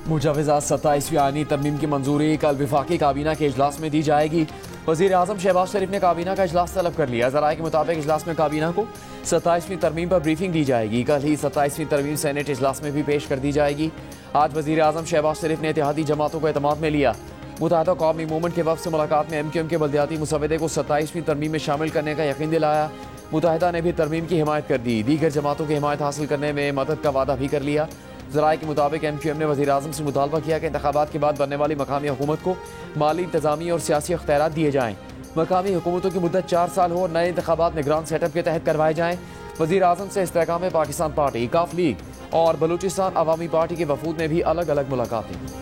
मुजवज़ात 27वीं आईनी तरमीम की मंजूरी कल वफाकी काबीना के इजलास में दी जाएगी। वज़ीर आज़म शहबाज शरीफ ने काबीना का इजलास तलब कर लिया। ज़राए के मुताबिक इजलास में काबीना को 27वीं तरमीम पर ब्रीफिंग दी जाएगी। कल ही 27वीं तरमीम सेनेट इजलास में भी पेश कर दी जाएगी। आज वज़ीर आज़म शहबाज शरीफ ने इत्तेहादी जमातों को एतमाद में लिया। मुत्तहिदा कौमी मूवमेंट के वफ़द से मुलाकात में MQM के बल्दियाती मुसवदे को 27वीं तरमीम में शामिल करने का यकीन दिलाया। मुत्तहिदा ने भी तरमीम की हिमायत कर दी। दीगर जमातों की हिमायत हासिल करने में मदद का वादा भी कर लिया। ज़राए के मुताबिक MQM ने वज़ीर आज़म से मुतालबा किया कि इंतखाबात के बाद बनने वाली मकामी हुकूमत को माली, इंतज़ामी और सियासी अख्तियारात दिए जाएँ। मकामी हुकूमतों की मुद्दत 4 साल हो और नए इंतखाबात निगरान सेटअप के तहत करवाए जाएँ। वज़ीर आज़म से इस्तेहकाम पाकिस्तान पार्टी, काफ लीग और बलूचिस्तान अवामी पार्टी के वफूद ने भी अलग अलग मुलाकातें की।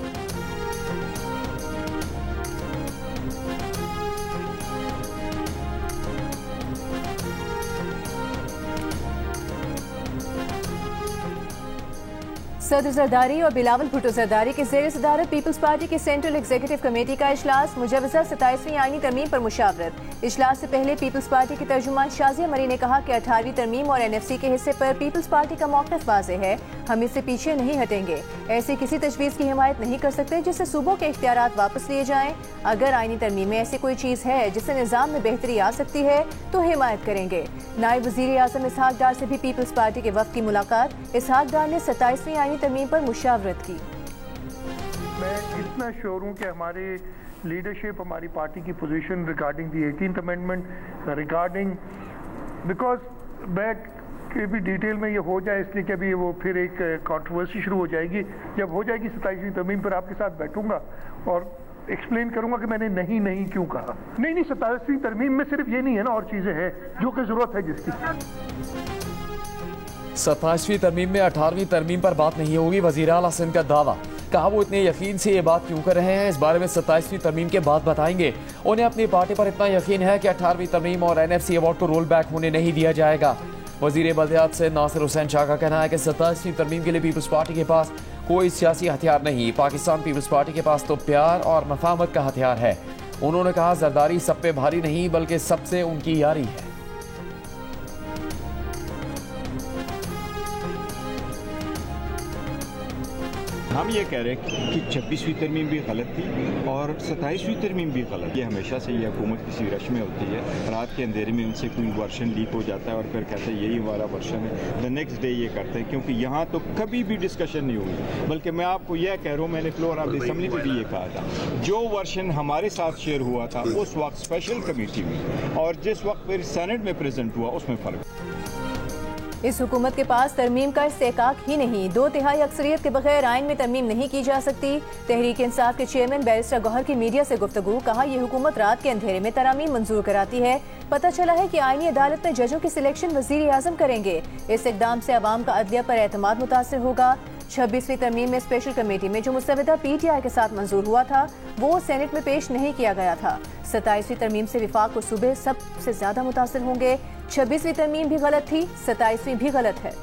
सदर जरदारी और बिलावल भुट्टो जरदारी के ज़ेर सदारत पीपल्स पार्टी की सेंट्रल एग्जीक्यूटिव कमेटी का इजलास। मुजवज़ा 27वीं आईनी तरमीम पर मुशावरत। इजलास से पहले पीपल्स पार्टी की तर्जुमान शाजिया मरी ने कहा कि 18वीं तरमीम और NFC के हिस्से पर पीपल्स पार्टी का मौक़िफ़ वाज़ेह है। हम इससे पीछे नहीं हटेंगे। ऐसी किसी तजवीज़ की हिमायत नहीं कर सकते जिससे सूबों के इख्तियारात वापस लिए जाएँ। अगर आईनी तरमीम में ऐसी कोई चीज़ है जिससे निज़ाम में बेहतरी आ सकती है तो हिमायत करेंगे। नायब वज़ीर आज़म इसहाक डार से भी पीपल्स पार्टी के वफ़द की मुलाकात। इसहाक डार ने 27वीं आईनी तरमीम पर मुशावरत की। मैं इतना श्योर हूँ कि हमारे लीडरशिप, हमारी पार्टी की position regarding the 18th amendment, regarding because बैठ के भी डिटेल में ये हो जाए, इसलिए कि अभी वो फिर एक कंट्रोवर्सी शुरू हो जाएगी। जब हो जाएगी 27वीं तरमीम पर आपके साथ बैठूंगा और एक्सप्लेन करूंगा कि मैंने नहीं क्यों कहा। नहीं 27वीं तरमीम में सिर्फ ये नहीं है ना, और चीज़ें हैं जो कि ज़रूरत है जिसकी। 27वीं तरमीम में 18वीं तरमीम पर बात नहीं होगी, वज़ीर आला सिंध का दावा। कहा वो इतने यकीन से ये बात क्यों कर रहे हैं, इस बारे में 27वीं तरमीम के बाद बताएंगे। उन्हें अपनी पार्टी पर इतना यकीन है कि 18वीं तरमीम और NFC अवार्ड को रोल बैक होने नहीं दिया जाएगा। वज़ीर बल्दियात से नासिर हुसैन शाह का कहना है कि 27वीं तरमीम के लिए पीपल्स पार्टी के पास कोई सियासी हथियार नहीं। पाकिस्तान पीपल्स पार्टी के पास तो प्यार और मफाहमत का हथियार है। उन्होंने कहा जरदारी सब पे भारी नहीं बल्कि सबसे उनकी यारी है। हम ये कह रहे हैं कि 26वीं तरमीम भी गलत थी और 27वीं तरमीम भी गलत। ये हमेशा से ये हुकूमत किसी रश में होती है, रात के अंधेरे में उनसे कोई वर्शन लीक हो जाता है और फिर कहते हैं यही हमारा वर्शन है, द नेक्स्ट डे ये करते हैं। क्योंकि यहाँ तो कभी भी डिस्कशन नहीं हुई, बल्कि मैं आपको यह कह रहा हूँ, मैंने फ्लोर ऑफ द असेंबली में भी ये कहा था, जो वर्शन हमारे साथ शेयर हुआ था उस वक्त स्पेशल कमेटी में और जिस वक्त फिर सेनेट में प्रेजेंट हुआ उसमें फ़र्क। इस हुकूमत के पास तरमीम का इस्तेहकाक ही नहीं। 2/3 अक्सरियत के बगैर आइन में तरमीम नहीं की जा सकती। तहरीक इंसाफ के चेयरमैन बैरिस्टर गौहर की मीडिया से गुफ्तगू। कहा यह हुकूमत रात के अंधेरे में तरामीम मंजूर कराती है। पता चला है कि आईनी अदालत में जजों की सिलेक्शन वज़ीर आज़म करेंगे। इस इकदाम से अवाम का अदलिया पर एतमाद मुतासर होगा। 26वीं तरमीम में स्पेशल कमेटी में जो मुसवदा PTI के साथ मंजूर हुआ था वो सेनेट में पेश नहीं किया गया था। 27वीं तरमीम से विफाक और सूबे सबसे ज्यादा मुतासर होंगे। 26वीं तरमीम भी गलत थी, 27वीं भी गलत है।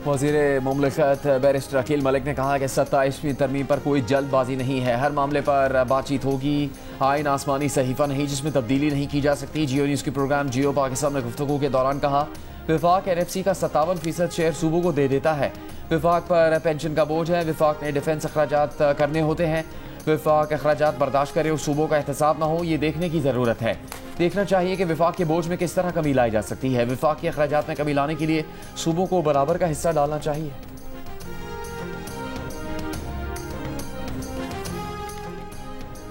वज़ीर मुमलिकत बैरिस्टर अकील मलिक ने कहा कि 27वीं तरमीम पर कोई जल्दबाजी नहीं है, हर मामले पर बातचीत होगी। आइन आसमानी सहीफा नहीं जिसमें तब्दीली नहीं की जा सकती। जियो न्यूज़ के प्रोग्राम जियो पाकिस्तान में गुफ्तगू के दौरान कहा विफाक NFC का 57% शेयर सूबों को दे देता है। विफाक पर पेंशन का बोझ है, विफाक ने डिफेंस अखराजात करने होते हैं। विफाक अखराजात बर्दाश्त करे और सूबों का एहतसाब ना हो, ये देखने की ज़रूरत है। देखना चाहिए कि विफाक के बोझ में किस तरह कमी लाई जा सकती है। विफाक के अखराजात में कमी लाने के लिए सूबों को बराबर का हिस्सा डालना चाहिए।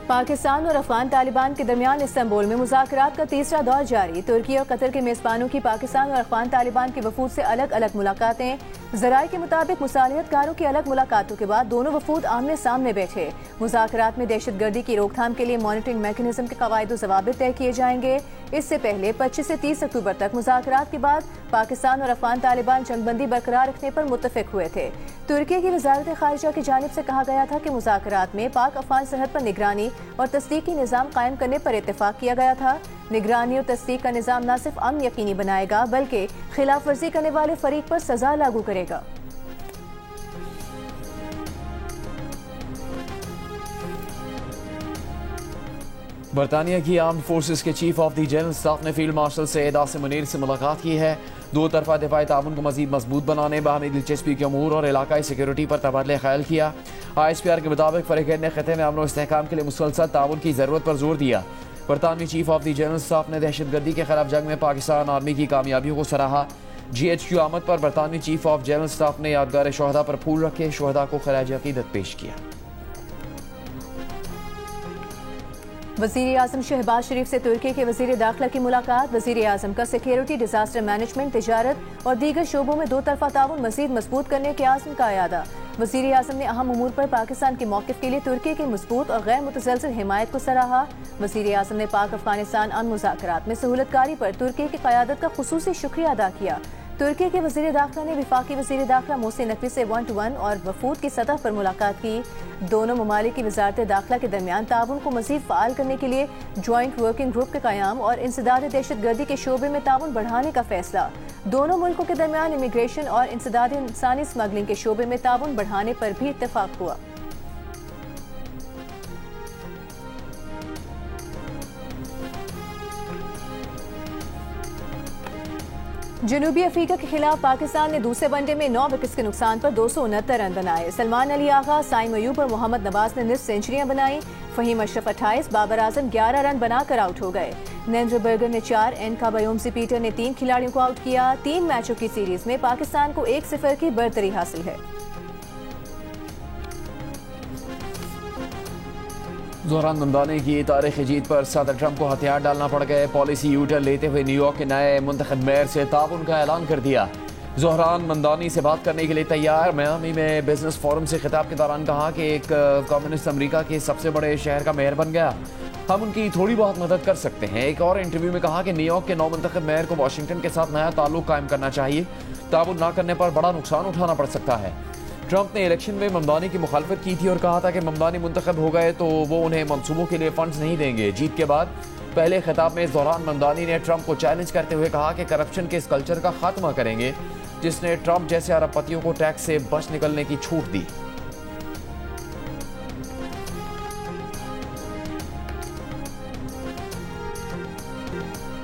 पाकिस्तान और अफगान तालिबान के दरमियान इस्तांबुल में मुज़ाकरात का तीसरा दौर जारी। तुर्की और कतर के मेज़बानों की पाकिस्तान और अफगान तालिबान के वफूद से अलग अलग मुलाकातें। ज़राए के मुताबिक मुसालिहतकारों की अलग मुलाकातों के बाद दोनों वफूद आमने सामने बैठे। मुज़ाकरात में दहशतगर्दी की रोकथाम के लिए मॉनिटरिंग मैकेनिज्म के कवायद ज़वाबित तय किए जाएंगे। इससे पहले 25 से 30 अक्टूबर तक मुज़ाकरात के बाद पाकिस्तान और अफगान तालिबान जंगबंदी बरकरार रखने पर मुत्तफिक हुए थे। तुर्की की वज़ारत ख़ारिजा की जानिब से कहा गया था कि मुज़ाकरात में पाक अफगान सरहद पर निगरानी और तस्दीकी निज़ाम कायम करने पर इत्तेफाक किया गया था। निगरानी और तस्दीक का निज़ाम न सिर्फ अमन यकीनी बनाएगा बल्कि खिलाफ वर्जी करने वाले फरीक पर सजा लागू करेगा। बरतानिया की आर्म फोर्सेस के chief of the general staff ने फील्ड मार्शल सैयद आसिम मुनीर से मुलाकात की है। दो तरफा दिफाई ताउन को मजीद मजबूत बनाने, बाहमी दिलचस्पी के अमूर और इलाकाई सिक्योरिटी पर तबादला ख्याल किया। ISPR के मुताबिक फरीकैन ने खिते में अमन और इस्तेहकाम के लिए मुसलसल ताउन की ज़रूरत पर जोर दिया। बरतानवी chief of the general staff ने दहशतगर्दी के खिलाफ जंग में पाकिस्तान आर्मी की कामयाबियों को सराहा। GHQ आमद पर बरतानवी चीफ ऑफ जनरल स्टाफ ने यादगार शोहदा पर फूल रखे, शोहदा को खराज अकीदत पेश किया। वज़ीर आज़म शहबाज शरीफ से तुर्की के वज़ीर दाखिला की मुलाकात। वज़ीर आज़म का सिक्योरिटी, डिजास्टर मैनेजमेंट, तिजारत और दीगर शोबों में दो तरफा ताउन मज़ीद मजबूत करने के आज़म का अयादा। वज़ीर आज़म ने अहम उमूर पर पाकिस्तान के मौक़िफ़ के लिए तुर्की की मजबूत और गैर मुतसलसल हिमायत को सराहा। वज़ीर आज़म ने पाक अफगानिस्तान अमन मुज़ाकरात में सहूलतकारी पर तुर्की की क़यादत का खुसूसी शुक्रिया अदा किया। तुर्की के वज़ीर दाखिला ने वफाकी वज़ीर दाखिला मोहसिन नकवी से 1-to-1 और वफूद की सतह पर मुलाकात की। दोनों ममालिक की वज़ारत दाखिला के दरमियान ताउन को मज़ीद फ़ाल करने के लिए जॉइंट वर्किंग ग्रुप के क़याम और इंसदाद दहशतगर्दी के शोबे में ताउन बढ़ाने का फैसला। दोनों मुल्कों के दरमियान इमिग्रेशन और इंसदाद इंसानी स्मगलिंग के शोबे में ताउन बढ़ाने पर भी इत्तेफाक हुआ। जनूबी अफ्रीका के खिलाफ पाकिस्तान ने दूसरे वनडे में 9 विकेट्स के नुकसान पर 269 रन बनाए। सलमान अली आगा, साइम अयूब और मोहम्मद नवाज ने निस्फ सेंचुरियां बनाई। फहीम अशरफ 28, बाबर आजम 11 रन बनाकर आउट हो गए। नरेंद्र बर्गर ने 4, एनका बयोमसी पीटर ने 3 खिलाड़ियों को आउट किया। 3 मैचों की सीरीज में पाकिस्तान को 1-0 की बढ़तरी हासिल है। ज़ोहरान ममदानी की तारीखी जीत पर सदर ट्रंप को हथियार डालना पड़ गए। पॉलिसी यूटर्न लेते हुए न्यूयॉर्क के नए मुंतखब मेयर से ताउन का ऐलान कर दिया। ज़ोहरान ममदानी से बात करने के लिए तैयार। मियामी में बिजनेस फोरम से खिताब के दौरान कहा कि एक कम्युनिस्ट अमेरिका के सबसे बड़े शहर का मेयर बन गया, हम उनकी थोड़ी बहुत मदद कर सकते हैं। एक और इंटरव्यू में कहा कि न्यूयॉर्क के नौ मुंतखब मेयर को वाशिंगटन के साथ नया ताल्लुक कायम करना चाहिए, ताउन ना करने पर बड़ा नुकसान उठाना पड़ सकता है। ट्रंप ने इलेक्शन में ममदानी की मुखालफत की थी और कहा था कि ममदानी मुंतखब हो गए तो वो उन्हें मंसूबों के लिए फंड्स नहीं देंगे। जीत के बाद पहले खिताब में ज़ोहरान ममदानी ने ट्रंप को चैलेंज करते हुए कहा कि करप्शन के इस कल्चर का खात्मा करेंगे जिसने ट्रंप जैसे अरबपतियों को टैक्स से बच निकलने की छूट दी।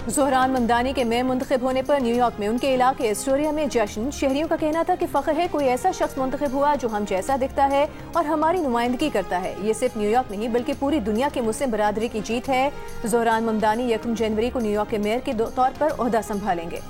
ज़ोहरान ममदानी के मेयर मुंतखब होने पर न्यूयॉर्क में उनके इलाके एस्टोरिया में जश्न। शहरियों का कहना था कि फ़ख्र है कोई ऐसा शख्स मुंतखब हुआ जो हम जैसा दिखता है और हमारी नुमाइंदगी करता है। ये सिर्फ न्यूयॉर्क नहीं बल्कि पूरी दुनिया की मुस्लिम बरादरी की जीत है। ज़ोहरान ममदानी 1 जनवरी को न्यूयॉर्क के मेयर के तौर पर ओहदा संभालेंगे।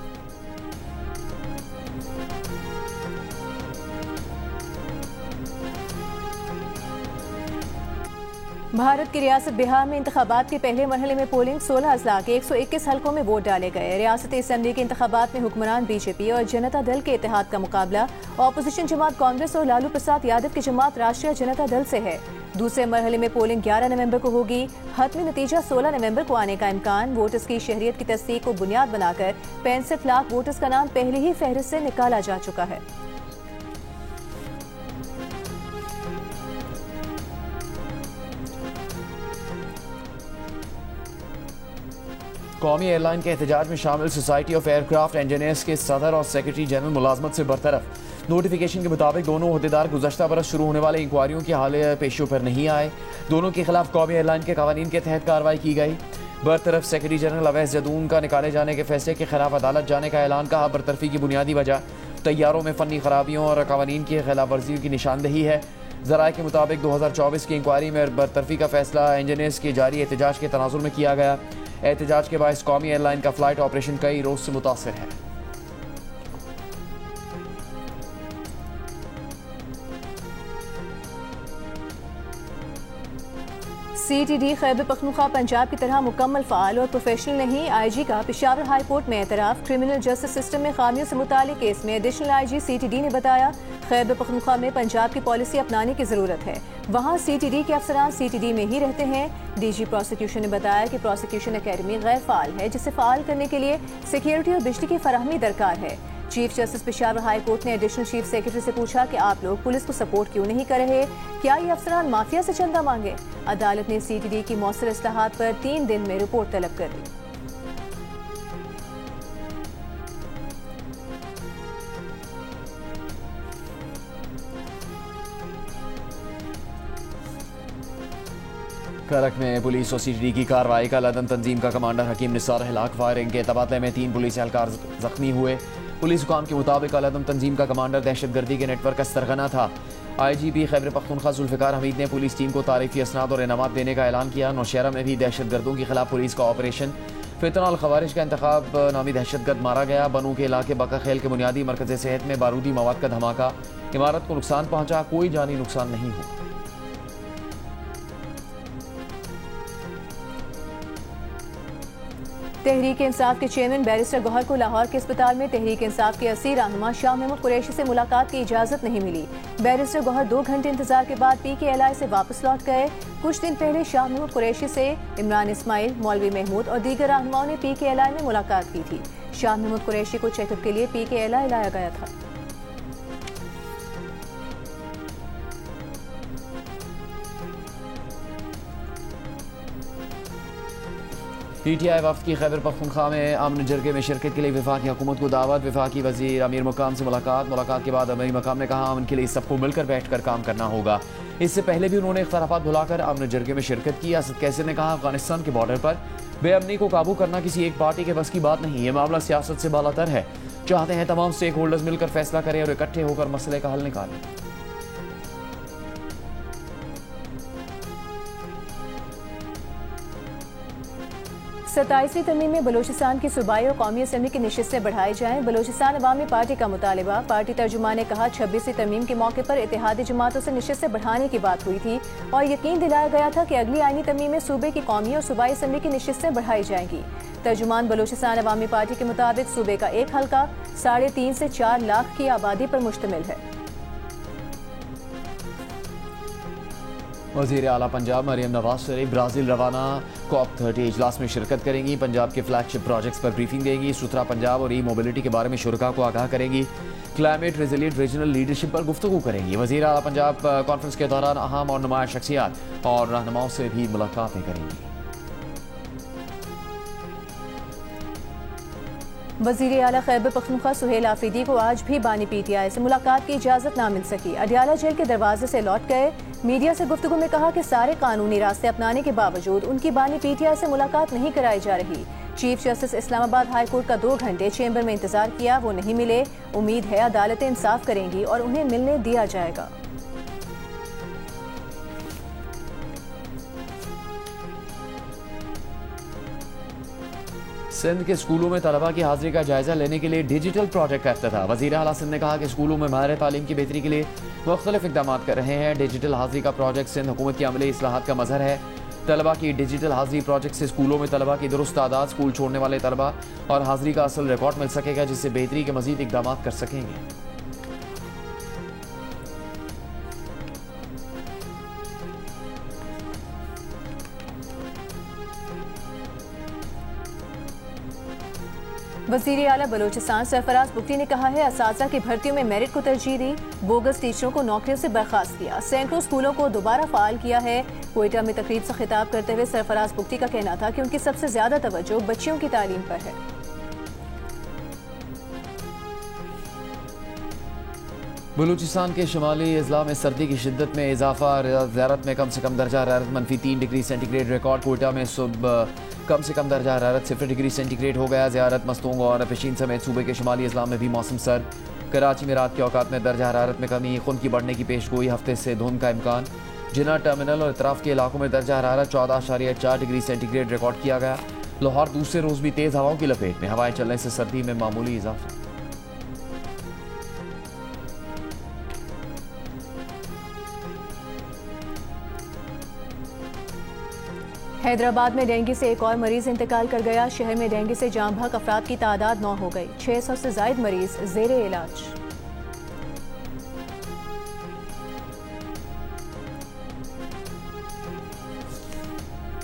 भारत की रियासत बिहार में इंतखाबात के पहले मरहले में पोलिंग 16 अजला के 121 हल्कों में वोट डाले गए। रियासती असम्बली के इंतखाबात में हुक्मरान बीजेपी और जनता दल के इत्तेहाद का मुकाबला ऑपोजिशन जमात कांग्रेस और लालू प्रसाद यादव की जमात राष्ट्रीय जनता दल से है। दूसरे मरहले में पोलिंग 11 नवंबर को होगी। हतमी नतीजा 16 नवंबर को आने का इम्कान। वोटर्स की शहरियत की तस्दीक को बुनियाद बनाकर 65 लाख वोटर्स का नाम पहले ही फहरिस्त से निकाला जा चुका है। कौमी एयरलाइन के एहतजाज में शामिल सोसाइटी ऑफ एयरक्राफ्ट इंजीनियर्स के सदर और सेक्रेटरी जनरल मुलाजमत से बरतरफ। नोटिफिकेशन के मुताबिक दोनों अहदेदार गुज़श्ता बरस शुरू होने वाले इंक्वायरियों की हाल पेशियों पर नहीं आए। दोनों के खिलाफ कौमी एयरलाइन के कवानीन के तहत कार्रवाई की गई। बरतरफ सेक्रेटरी जनरल अवैस जदून का निकाले जाने के फैसले के खिलाफ अदालत जाने का ऐलान। कहा बरतरफी की बुनियादी वजह तैयारों में फ़नी खराबियों और कवानीन की खिलाफ वर्जियों की निशानदही है। ज़राए के मुताबिक 2024 की इंक्वायरी में बरतरफी का फैसला इंजीनियर्स के जारी एहतजाज के तनाजुर में किया गया। एहतजाज के बायस कौमी एयरलाइन का फ्लाइट ऑपरेशन कई रोज से मुतासर है। CTD खैबर पख्तूनख्वा पंजाब की तरह मुकम्मल फ़ाल और प्रोफेशनल नहीं। IG का पेशावर हाई कोर्ट में एतराफ़। क्रिमिनल जस्टिस सिस्टम में खामियों से मुतालिक केस में एडिशनल IG CTD ने बताया खैबर पख्तूनख्वा में पंजाब की पॉलिसी अपनाने की ज़रूरत है। वहाँ CTD के अफसरान CTD में ही रहते हैं। DG प्रोसिक्यूशन ने बताया कि प्रोसिक्यूशन अकेडमी गैर फ़ाल है, जिसे फ़ाल करने के लिए सिक्योरिटी और बिजली की फराहमी दरकार है। Chief justice Peshawar high court ने एडिशनल चीफ सेक्रेटरी से पूछा कि आप लोग पुलिस को सपोर्ट क्यों नहीं कर रहे, क्या ये अफसरान माफिया से चंदा मांगे। अदालत ने CTD की मौसर इस्लाहात पर 3 दिन में रिपोर्ट तलब कर दी। करक में पुलिस और CTD की कार्रवाई का लदन तंजीम का कमांडर हकीम निसार हिलाक, फायरिंग के तबादले में 3 पुलिस एहलकार जख्मी हुए। पुलिस हुकाम के मुताबिक अलदम तंजीम का कमांडर दहशतगर्दी के नेटवर्क का सरगना था। IGP खैबर पख्तूनख्वा जुल्फ़िकार हमीद ने पुलिस टीम को तारीफी असनाद और इनामात देने का ऐलान किया। नौशहरा में भी दहशतगर्दों के खिलाफ पुलिस का ऑपरेशन फितना अल खवारिज का इंतखाब नामी दहशतगर्द मारा गया। बनू के इलाके बका खेल के बुनियादी मरकज़ सेहत में बारूदी मवाद का धमाका, इमारत को नुकसान पहुंचा, कोई जानी नुकसान नहीं हुआ। तहरीक इंसाफ के चेयरमैन बैरिस्टर गौहर को लाहौर के अस्पताल में तहरीक इंसाफ के असीर रहनुमा शाह महमूद कुरैशी से मुलाकात की इजाजत नहीं मिली। बैरिस्टर गौहर 2 घंटे इंतजार के बाद PKLI से वापस लौट गए। कुछ दिन पहले शाह महमूद कुरैशी से इमरान इस्माइल, मौलवी महमूद और दीगर रहनुमाओं ने PKLI में मुलाकात की थी। शाह महमूद कुरैशी को चेकअप के लिए PKLI लाया गया था। PTI वफ्द की खैबर पख्तूनख्वा में अमन जरगे में शिरकत के लिए वफाकी हुकूमत को दावत। वफाकी वजीर अमीर मुकाम से मुलाकात के बाद अमीर मुकाम ने कहा अमन के लिए सबको मिलकर बैठकर काम करना होगा। इससे पहले भी उन्होंने इख्तलाफात भुलाकर अमन जरगे में शिरकत की। असद कैसर ने कहा अफगानिस्तान के बॉर्डर पर बेअमनी को काबू करना किसी एक पार्टी के बस की बात नहीं, ये मामला सियासत से बालातर है। चाहते हैं तमाम स्टेक होल्डर्स मिलकर फैसला करें और इकट्ठे होकर मसले का हल निकालें। 27वीं तरमीम में बलूचिस्तान की सूबाई और कौमी असम्बली की नशिस्तें बढ़ाई जाएं। बलूचिस्तान अवामी पार्टी का मुतालिबा। पार्टी तर्जुमान ने कहा 26वीं तरमीम के मौके पर इत्तेहादी जमातों से नशिस्तें बढ़ाने की बात हुई थी और यकीन दिलाया गया था कि अगली आईनी तरमीम में सूबे की कौमी और सूबाई असम्बली की नशिस्तें बढ़ाई जाएंगी। तर्जुमान बलूचिस्तान अवामी पार्टी के मुताबिक सूबे का एक हल्का 3.5 से 4 लाख की आबादी पर मुश्तमिल है। वज़ीर आला पंजाब मरियम नवाज शरीफ ब्राज़ील रवाना COP30 इजलास में शिरकत करेंगी। पंजाब के फ्लैगशिप प्रोजेक्ट्स पर ब्रीफिंग देंगी। सुथरा पंजाब और ई-मोबिलिटी के बारे में शुरका को आगाह करेंगी। क्लाइमेट रेजिलिएंट रीजनल लीडरशिप पर गुफ्तगू करेंगी। वज़ीर आला पंजाब कॉन्फ्रेंस के दौरान अहम और नुमाया शख्सियात और रहनुमाओं से भी मुलाकातें करेंगी। वज़ीर आला खैबर पख्तूनख्वा सुहेल आफरीदी को आज भी बानी PTI से मुलाकात की इजाज़त ना मिल सकी। अडियाला जेल के दरवाजे से लौट गए। मीडिया से गुफ्तगू में कहा कि सारे कानूनी रास्ते अपनाने के बावजूद उनकी बानी PTI से मुलाकात नहीं कराई जा रही। Chief justice Islamabad high court का 2 घंटे चेंबर में इंतजार किया, वो नहीं मिले। उम्मीद है अदालतें इंसाफ करेंगी और उन्हें मिलने दिया जाएगा। सिंध के स्कूलों में तलबा की हाजिरी का जायजा लेने के लिए डिजिटल प्रोजेक्ट का इफ्तिताह। वज़ीर आला सिंध ने कहा कि स्कूलों में माहिर तालीम की बेहतरी के लिए मुख्तलिफ इक़दाम कर रहे हैं। डिजिटल हाजिरी का प्रोजेक्ट सिंध हुकूमत की अमली इस्लाहात का मज़हर है। तलबा की डिजिटल हाजिरी प्रोजेक्ट से स्कूलों में तलबा की दुरुस्त तादाद, स्कूल छोड़ने वाले तलबा और हाजिरी का असल रिकॉर्ड मिल सकेगा, जिससे बेहतरी के मज़ीद इक़दाम कर सकेंगे। वज़ीर आला बलूचिस्तान सरफराज बुगटी ने कहा है असातिज़ा की भर्तियों में मेरिट को तरजीह दी, बोगस टीचरों को नौकरियों से बर्खास्त किया, सैकड़ों स्कूलों को दोबारा फ़ाल किया है। क्वेटा में तकरीब से खिताब करते हुए सरफराज बुगटी का कहना था कि उनकी सबसे ज्यादा तवज्जो बच्चियों की तालीम पर है। बलूचिस्तान के शुमाली अजला में सर्दी की शिद्दत में इजाफा। ज़ियारत में कम से कम दर्जा हरारत -3 डिग्री सेंटीग्रेड रिकॉर्ड। कोयटा में सुबह कम से कम दर्जा हरारत 0 डिग्री सेंटीग्रेड हो गया। ज़ियारत, मस्तूंग और पेशीन समेत सूबे के शुमाली अजला में भी मौसम सर्द। कराची में रात के औकात में दर्जा हरारत में कमी, खुन की बढ़ने की पेशगोई, हफ्ते से धुंध का इम्कान। जिना टर्मिनल और इतराफ़ के इलाकों में दर्जा हरारत 14.4 डिग्री सेंटीग्रेड रिकॉर्ड किया गया। लाहौर दूसरे रोज़ भी तेज़ हवाओं की लपेट में, हवाएं चलने से सर्दी में मामूली इजाफा। हैदराबाद में डेंगू से एक और मरीज इंतकाल कर गया। शहर में डेंगू से जाम बहक अफराद की तादाद 9 हो गई। 600 से ज्यादा मरीज जेरे इलाज।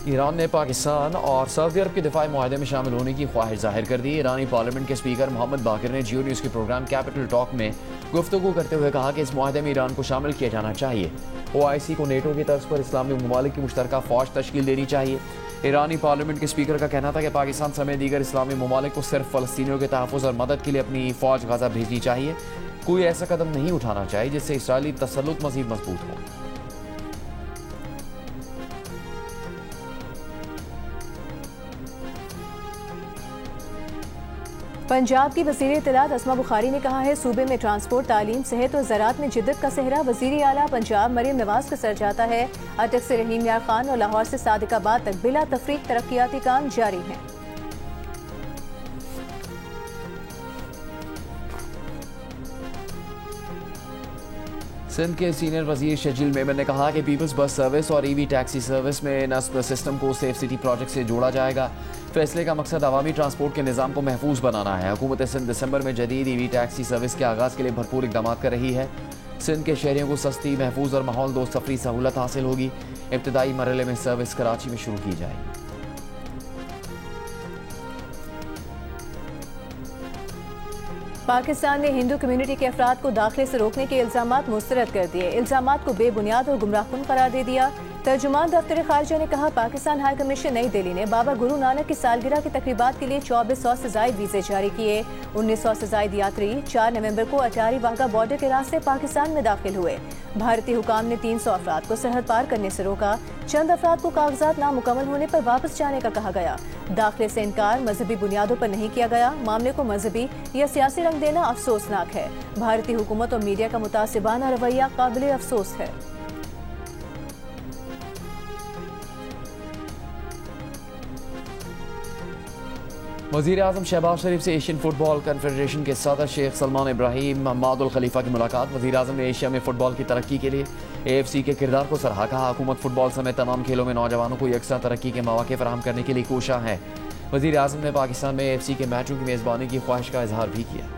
ईरान ने पाकिस्तान और सऊदी अरब के दिफाई मुआहदे में शामिल होने की ख्वाहिश जाहिर कर दी। ईरानी पार्लियामेंट के स्पीकर मोहम्मद बाकिर ने जियो न्यूज़ के प्रोग्राम कैपिटल टॉक में गुफ्तगू करते हुए कहा कि इस मुआहदे में ईरान को शामिल किया जाना चाहिए। OIC को नेटो की तर्ज पर इस्लामी ममालिक की मुश्तरका फ़ौज तश्कील देनी चाहिए। ईरानी पार्लियामेंट के स्पीकर का कहना था कि पाकिस्तान समेत दीगर इस्लामी ममालिक को सिर्फ फ़लस्तीनियों के तहफ़्फ़ुज़ और मदद के लिए अपनी फ़ौज गज़ा भेजनी चाहिए। कोई ऐसा कदम नहीं उठाना चाहिए जिससे इसराइली तसल्लुत मज़ीद मजबूत हो। पंजाब की वज़ीर इत्तलात अस्मा बुखारी ने कहा है सूबे में ट्रांसपोर्ट, तालीम, सेहत और ज़राअत में जिद्दत का सेहरा वज़ीर आला पंजाब मरीम नवाज के सर जाता है। अटक से रहीम यार खान और लाहौर से सादिकाबाद तक बिला तफरीक तरक्याती काम जारी हैं। सिंध के सीनियर वजीर शजील मेमन ने कहा कि पीपल्स बस सर्विस और ईवी टैक्सी सर्विस में नस्ब सिस्टम को सेफ सिटी प्रोजेक्ट से जोड़ा जाएगा। फैसले का मकसद अवामी ट्रांसपोर्ट के निज़ाम को महफूज बनाना है। हुकूमत सिंध दिसंबर में जदीद ईवी टैक्सी सर्विस के आगाज़ के लिए भरपूर इकदाम कर रही है। सिंध के शहरियों को सस्ती, महफूज और माहौल दोस्त सफरी सहूलत हासिल होगी। इब्तदाई मरहले में सर्विस कराची में शुरू की जाएगी। पाकिस्तान ने हिंदू कम्युनिटी के अफराद को दाखिले से रोकने के इल्जामात मुस्तरद कर दिए। इल्जामात को बेबुनियाद और गुमराहकुन करार दे दिया। तर्जुमान दफ्तर खारजा ने कहा पाकिस्तान हाई कमीशन नई दिल्ली ने बाबा गुरु नानक की सालगिरह की तकरीबात के लिए 2400 से जायद वीजे जारी किए। 1900 से जायद यात्री 4 नवंबर को अटारी वाघा बॉर्डर के रास्ते पाकिस्तान में दाखिल हुए। भारतीय हुकाम ने 300 अफराद को सरहद पार करने से रोका। चंद अफराद को कागजात नामुकम्मल होने पर वापस जाने का कहा गया। दाखिले से इनकार मजहबी बुनियादों पर नहीं किया गया। मामले को मजहबी या सियासी रंग देना अफसोसनाक है। भारतीय हुकूमत और मीडिया का मुतासिबाना रवैया काबिल अफसोस है। वज़ीर आज़म शहबाज शरीफ से एशियन फुटबॉल कन्फेडरेशन के सदर शेख सलमान इब्राहिम हम्मादुल खलीफा की मुलाकात। वज़ीर आज़म ने एशिया में फुटबॉल की तरक्की के लिए AFC के किरदार को सराहा। कहा हुकूमत फुटबॉल समेत तमाम खेलों में नौजवानों को यकसा तरक्की के मौके फराहम करने के लिए कोशा है। वज़ीर आज़म ने पाकिस्तान में AFC के मैचों की मेज़बानी की ख्वाहिश का इजहार भी किया।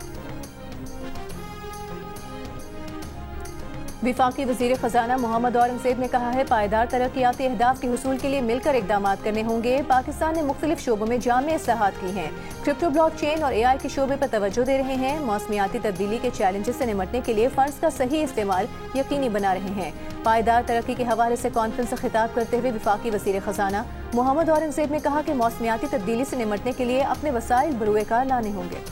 विफाकी वज़ीर ख़जाना मोहम्मद औरंगज़ेब ने कहा है पायदार तरक्याती अहदाफ के हुसूल के लिए मिलकर इक़दाम करने होंगे। पाकिस्तान ने मुख्तलिफ शोबों में जामे इस्लाहात की हैं। क्रिप्टो ब्लॉकचेन और AI के शोबे पर तवज्जो दे रहे हैं। मौसमियाती तब्दीली के चैलेंजेस से निमटने के लिए फंड्स का सही इस्तेमाल यकीनी बना रहे हैं। पायदार तरक्की के हवाले से कॉन्फ्रेंस से खिताब करते हुए विफाकी वज़ीर ख़जाना मोहम्मद औरंगज़ेब ने कहा कि मौसमियाती तब्दीली से निमटने के लिए अपने वसाइल बरूए कार लाने होंगे।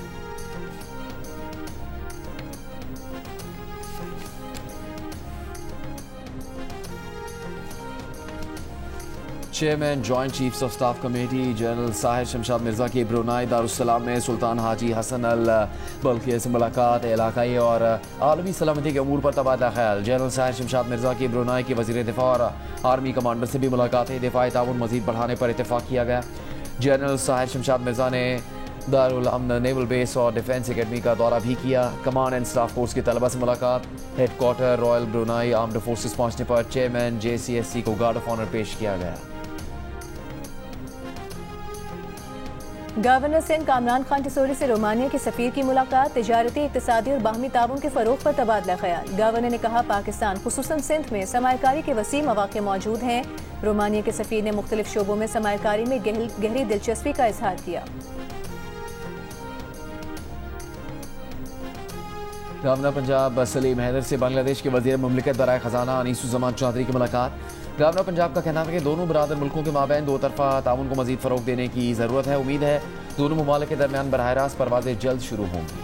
Chairman joint chiefs of staff committee general Sahir Shamshad Mirza की ब्रुनाई दारुस्सलाम में सुल्तान हाजी हसन अल बल्खिया से मुलाकात। इलाकाई और आलमी सलामती के अमूर पर तबादला ख्याल। जनरल साहिर शमशाद मिर्जा की ब्रुनाई के वज़ीर दिफा और आर्मी कमांडर से भी मुलाकातें। दिफाई ताउन मजीद बढ़ाने पर इत्तेफाक किया गया। जनरल साहिर शमशाद मिर्जा ने दारुल अमन नेवल बेस और डिफेंस एकेडमी का दौरा भी किया। कमांड एंड स्टाफ कोर्स के तलबा से मुलाकात। Headquarter royal Brunei armed forces पहुंचने पर चेयरमैन JCSC को गार्ड ऑफ ऑनर पेश किया गया। गवर्नर सिंध कामरान खान टिसोरी से रोमानिया के सफीर की मुलाकात। तिजारती, इक्तिसादी और बाहमी ताउन के फरोग पर तबादला ख्याल। गवर्नर ने कहा पाकिस्तान खुसूसन सिंध में सरमायाकारी के वसी मौके मौजूद हैं। रोमानिया के सफीर ने मुख्तलिफ शोबों में सरमायाकारी में गहरी दिलचस्पी का इजहार किया। गवर्नर पंजाब सलीम हैदर से बांग्लादेश के वज़ीर मुमलिकत बराए खजाना अनीसुज़्ज़मान चौधरी की मुलाकात। गवर्नर पंजाब का कहना है कि दोनों बरादर मुल्कों के माबैन दो तरफा ताउन को मजीद फ़रोग देने की ज़रूरत है। उम्मीद है दोनों ममालिक के दरमियान बराह रास्त परवाज़ें जल्द शुरू होंगी।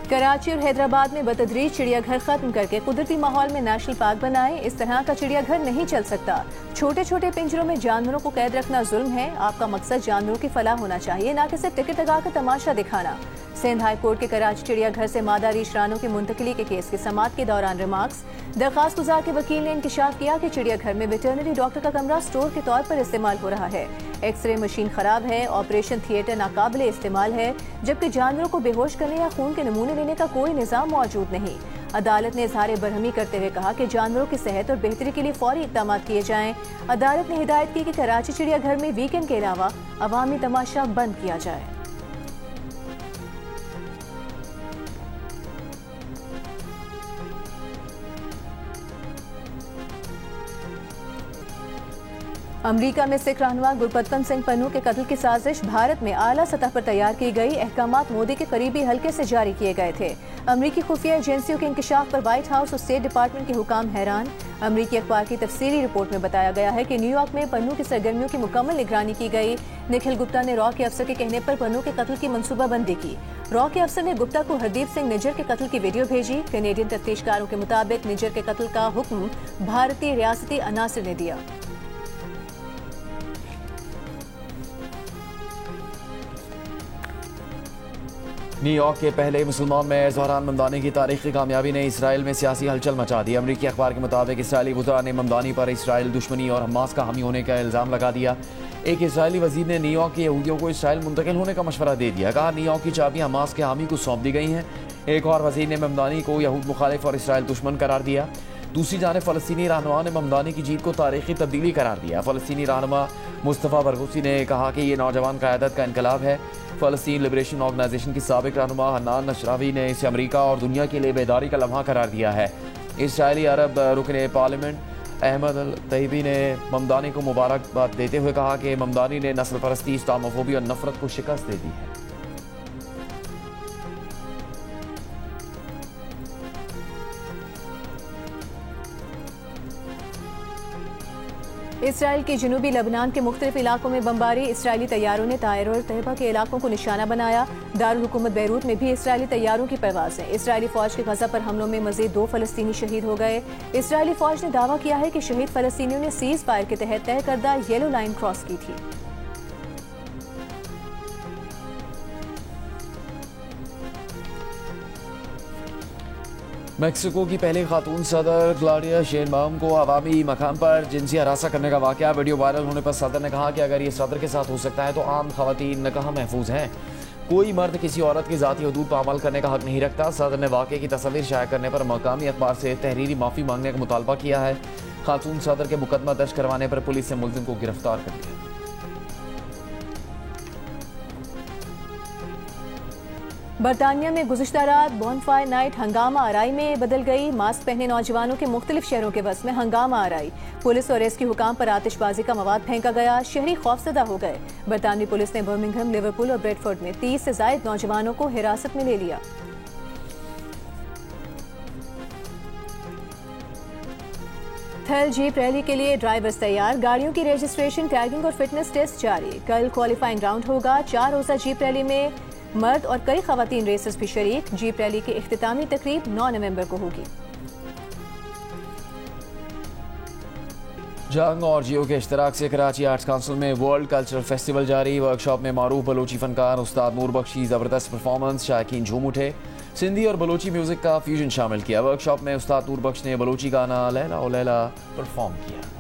कराची और हैदराबाद में बतदरीज चिड़ियाघर खत्म करके कुदरती माहौल में नेशनल पार्क बनाए। इस तरह का चिड़ियाघर नहीं चल सकता। छोटे छोटे पिंजरों में जानवरों को कैद रखना जुल्म है। आपका मकसद जानवरों की फलाह होना चाहिए, न कि सिर्फ टिकट लगाकर तमाशा दिखाना। सिंध हाई कोर्ट के कराची चिड़ियाघर से मादा रीछ रानों की मुंतकिली के केस की समाअत के दौरान रिमार्क्स। दरखास्त गुजार के वकील ने इंकशाफ किया कि चिड़ियाघर में वेटरनरी डॉक्टर का कमरा स्टोर के तौर पर इस्तेमाल हो रहा है। एक्सरे मशीन खराब है, ऑपरेशन थिएटर नाकाबिले इस्तेमाल है, जबकि जानवरों को बेहोश करने या खून के नमूने लेने का कोई निज़ाम मौजूद नहीं। अदालत ने इजहार बरहमी करते हुए कहा कि जानवरों की सेहत और बेहतरी के लिए फौरी इक़दाम किए जाएं। अदालत ने हिदायत की कि कराची चिड़ियाघर में वीकेंड के अलावा अवामी तमाशा बंद किया जाए। अमरीका में सिख रहनुमा गुरपतवंत सिंह पन्नू के कत्ल की साजिश भारत में आला सतह पर तैयार की गई। अहकामात मोदी के करीबी हल्के से जारी किए गए थे। अमरीकी खुफिया एजेंसियों के इंकशाफ पर व्हाइट हाउस और स्टेट डिपार्टमेंट के हुकाम हैरान। अमरीकी अखबार की तफसीली रिपोर्ट में बताया गया है कि न्यूयॉर्क में पन्नू की सरगर्मियों की मुकम्मल निगरानी की गई। निखिल गुप्ता ने रॉ के अफसर के कहने पर पन्नू के कत्ल की मनसूबाबंदी की। रॉ के अफसर ने गुप्ता को हरदीप सिंह निज्जर के कत्ल की वीडियो भेजी। कैनेडियन तफ्तीशकारों के मुताबिक निज्जर के कत्ल का हुक्म भारतीय रियासती अनासर ने दिया। न्यूयॉर्क के पहले मुसलमान में ज़हरान ममदानी की तारीखी कामयाबी ने इसराइल में सियासी हलचल मचा दी। अमरीकी अखबार के मुताबिक इसराइली वज़रा ने ममदानी पर इसराइल दुश्मनी और हमास का हामी होने का इल्ज़ाम लगा दिया। एक इसराइली वज़ीर ने न्यूयॉर्क के यहूदियों को इसराइल मुंतकिल होने का मशवरा दे दिया। कहा न्यूयॉर्क की चाबियाँ हमास के हामी को सौंप दी गई हैं। एक और वज़ीर ने ममदानी को यहूद मुखालिफ और इसराइल दुश्मन करार दिया। दूसरी जानिब फ़लस्तीनी रहनुमा ने ममदानी की जीत को तारीखी तब्दीली करार दिया। फ़लस्तीनी रहनुमा मुस्तफ़ा बरगूसी ने कहा कि ये नौजवान क़यादत का इनकलाब है। फ़लस्तीन लिबरेशन ऑर्गेनाइजेशन की साबिक रहनुमा हन्नान नशरावी ने इसे अमरीका और दुनिया के लिए बेदारी का लम्हा करार दिया है। इसराइली अरब रुकन पार्लियामेंट अहमद अल तैयबी ने ममदानी को मुबारकबाद देते हुए कहा कि ममदानी ने नस्ल परस्ती, इस्लामोफोबी और नफरत को शिकस्त दे दी है। इसराइल के जनूबी लबनान के मुख्तलिफ इलाकों में बमबारी। इसराइली तैयारों ने तायर और तैयबा के इलाकों को निशाना बनाया। दारुल हुकूमत बैरूत में भी इसराइली तैयारों की परवाज़ें। इसराइली फ़ौज के गज़ा पर हमलों में मज़ीद 2 फ़लस्तीनी शहीद हो गए। इसराइली फ़ौज ने दावा किया है कि शहीद फ़लस्तीनियों ने सीज़ फायर के तहत तय करदा येलो लाइन क्रॉस की थी। मेक्सिको की पहली खातून सदर क्लाउडिया शेनबाउम को अवामी मकाम पर जिनसी हरासा करने का वाक़या वीडियो वायरल होने पर सदर ने कहा कि अगर ये सदर के साथ हो सकता है तो आम खवातीन कहाँ महफूज हैं। कोई मर्द किसी औरत की ज़ाती हदूद पर अमल करने का हक नहीं रखता। सदर ने वाक़े की तस्वीर शाया करने पर मकामी अखबार से तहरीरी माफ़ी मांगने का मुतालबा किया है। खातून सदर के मुकदमा दर्ज करवाने पर पुलिस ने मुलजिम को गिरफ्तार कर लिया। बरतानिया में गुज़िश्ता रात बॉनफायर नाइट हंगामा आराई में बदल गई। मास्क पहने नौजवानों के मुख्तलिफ शहरों के बस में हंगामा आराई। पुलिस और रेस्क्यू हुकाम पर आतिशबाजी का मवाद फेंका गया। शहरी खौफजदा हो गए। बरतानवी पुलिस ने बर्मिंघम, लिवरपूल और ब्रेडफोर्ड में 30 से ज़ायद नौजवानों को हिरासत में ले लिया। थल जीप रैली के लिए ड्राइवर्स तैयार। गाड़ियों की रजिस्ट्रेशन, टैगिंग और फिटनेस टेस्ट जारी। कल क्वालिफाइंग राउंड होगा। 4 रोज़ा जीप रैली में मर्द और कई खवातीन रेसर्स भी शरीक। जीप रैली की इख्तितामी तकरीब 9 नवंबर को होगी। जंग और जियो के इश्तराक से कराची आर्ट्स काउंसिल में वर्ल्ड कल्चरल फेस्टिवल जारी। वर्कशॉप में मारूफ बलोची फनकार उस्ताद नूर बख्श की ज़बरदस्त परफॉर्मेंस, शायकीन झूम उठे। सिंधी और बलोची म्यूजिक का फ्यूजन शामिल किया। वर्कशॉप में उस्ताद नूर बख्श ने बलोची गाना लैला ओ लैला परफॉर्म किया।